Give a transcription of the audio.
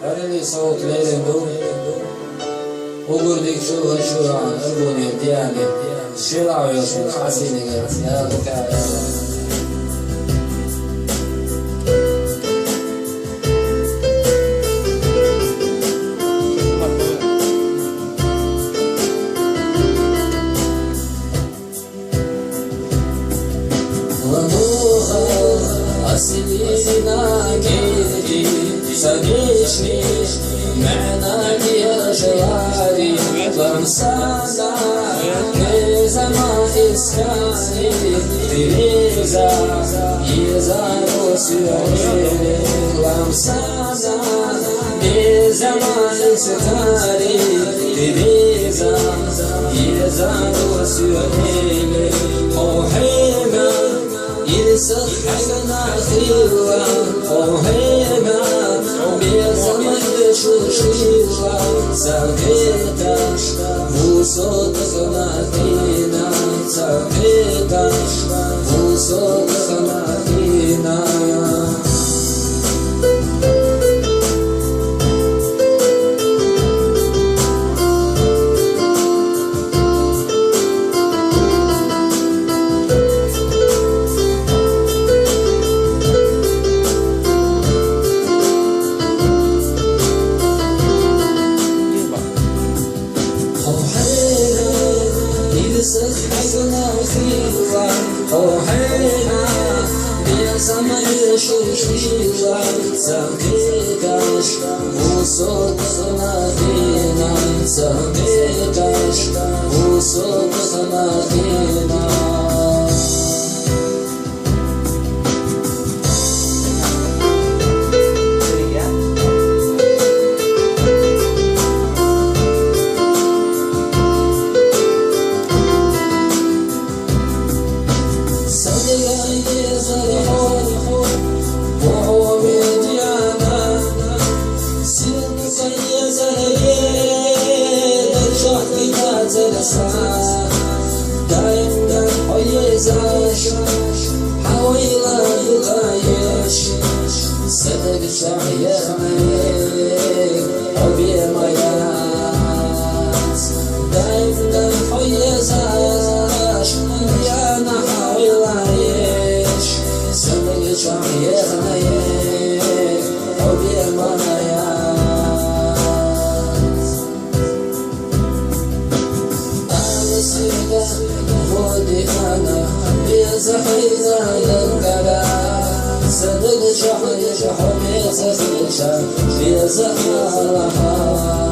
Kareli soğuk leylendo Ogurdik şu an Ergoni diyani Şilağıyorsun Hasini gel Ya bu kadar أسلينا كيدي صديقني معنا يا شواري لمسانا كيزما إسكاني تريزا يزارو سيوني لمسانا كيزما إسكاني تريزا يزارو سيوني أوهينا يرسخ حقنا خيرا وهينا بيزمن بشوشيرا ساقيتاش وصوتنا فينا ساقيتاش وصوتنا فينا حقنا خيرا وحينا بيزمن يشوشيرا ساقيتاش وصوتنا فينا ساقيتاش وصوتنا فينا دايما حيزاش حويلا يغايش صدق شعيرني حبي مياس دايما حيزاش يانا حويلا يش صدق شعيرني حبي مياس زحينا للقلا صدق شحن حمي صدق شحن في زحمة